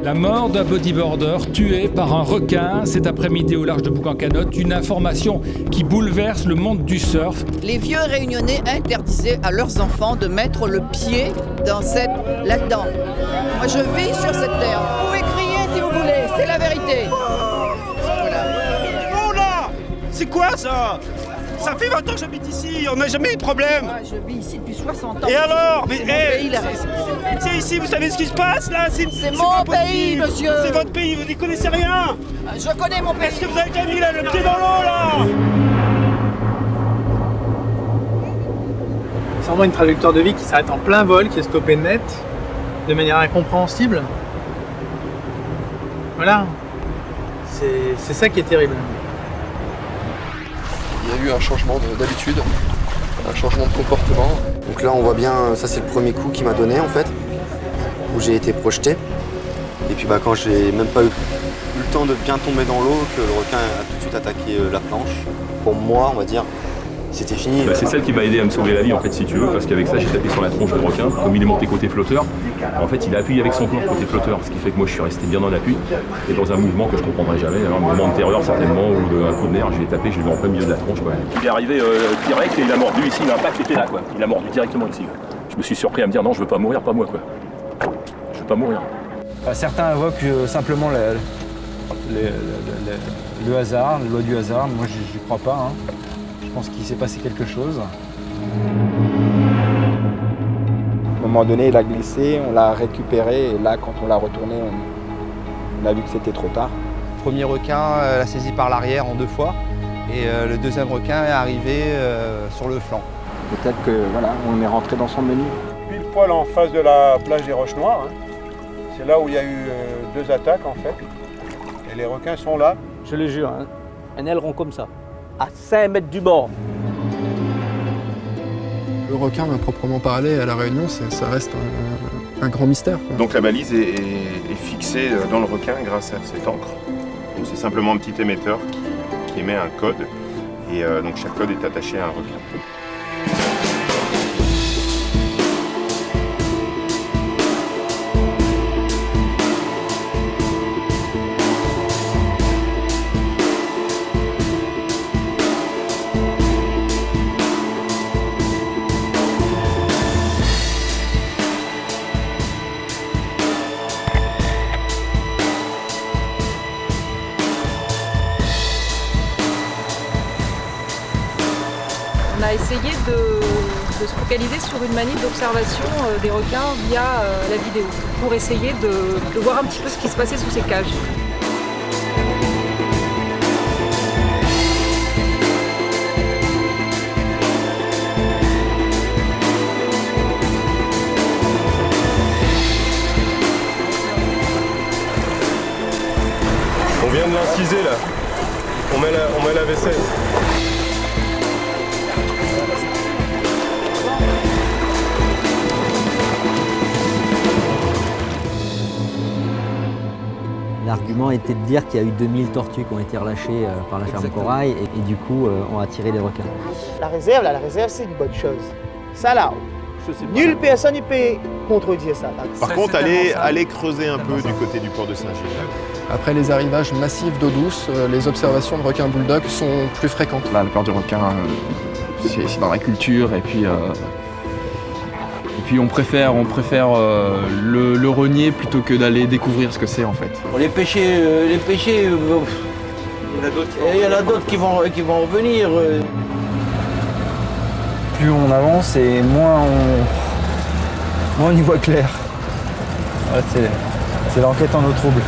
La mort d'un bodyboarder tué par un requin cet après-midi au large de Boucan-Canotte, une information qui bouleverse le monde du surf. Les vieux réunionnais interdisaient à leurs enfants de mettre le pied là-dedans. Moi je vis sur cette terre. Vous pouvez crier si vous voulez, c'est la vérité. Voilà. Oh là! C'est quoi ça? Ça fait 20 ans que j'habite ici, on n'a jamais eu de problème. Moi je vis ici depuis 60 ans. Et alors? Mais c'est ici, vous savez ce qui se passe là? C'est mon pays, monsieur. C'est votre pays, vous n'y connaissez rien. Je connais mon pays. Est-ce que vous avez déjà mis là, le pied dans l'eau là? C'est vraiment une trajectoire de vie qui s'arrête en plein vol, qui est stoppée net, de manière incompréhensible. Voilà. C'est ça qui est terrible. Il y a eu un changement d'habitude, un changement de comportement. Donc là on voit bien, ça c'est le premier coup qu'il m'a donné en fait, où j'ai été projeté. Et puis quand j'ai même pas eu le temps de bien tomber dans l'eau, que le requin a tout de suite attaqué la planche. Pour moi, on va dire, c'était fini. C'est celle qui m'a aidé à me sauver la vie en fait si tu veux, parce qu'avec ça j'ai tapé sur la tronche du requin. Comme il est monté côté flotteur, en fait il a appuyé avec son plan côté flotteur, ce qui fait que moi je suis resté bien dans l'appui et dans un mouvement que je comprendrai jamais, un moment de terreur certainement ou d'un coup de nerf, je l'ai tapé, je l'ai mis en plein milieu de la tronche quoi. Il est arrivé direct et il a mordu ici, l'impact était là quoi. Il a mordu directement ici. Je me suis surpris à me dire non je veux pas mourir, pas moi quoi. Je veux pas mourir. Certains invoquent simplement le hasard, la loi du hasard. Moi, j'y crois pas. Je pense qu'il s'est passé quelque chose. À un moment donné, il a glissé, on l'a récupéré et là, quand on l'a retourné, on a vu que c'était trop tard. Le premier requin l'a saisi par l'arrière en 2 fois et le deuxième requin est arrivé sur le flanc. Peut-être que voilà, on est rentré dans son menu. Pile poil en face de la plage des Roches Noires. C'est là où il y a eu 2 attaques en fait. Et les requins sont là. Je le jure, un aileron comme ça, à 5 mètres du bord. Le requin, à proprement parler, à La Réunion, ça reste un grand mystère, quoi. Donc la balise est fixée dans le requin grâce à cette encre. Donc c'est simplement un petit émetteur qui émet un code. Et donc chaque code est attaché à un requin. On a essayé de se focaliser sur une manip d'observation des requins via la vidéo, pour essayer de voir un petit peu ce qui se passait sous ces cages. On vient de l'inciser là. On met la vaisselle. L'argument était de dire qu'il y a eu 2000 tortues qui ont été relâchées par la ferme Corail et du coup ont attiré les requins. La réserve c'est une bonne chose. Ça là, nulle personne ne peut contredire ça. Par contre, allez creuser un peu du côté du port de Saint-Gilles. Après les arrivages massifs d'eau douce, les observations de requins bulldog sont plus fréquentes. Là, le peur du requin, c'est dans la culture et puis on préfère le renier plutôt que d'aller découvrir ce que c'est en fait. Les péchés, il y en a d'autres qui vont revenir. Plus on avance et moins on y voit clair. Ouais, c'est l'enquête en eau trouble.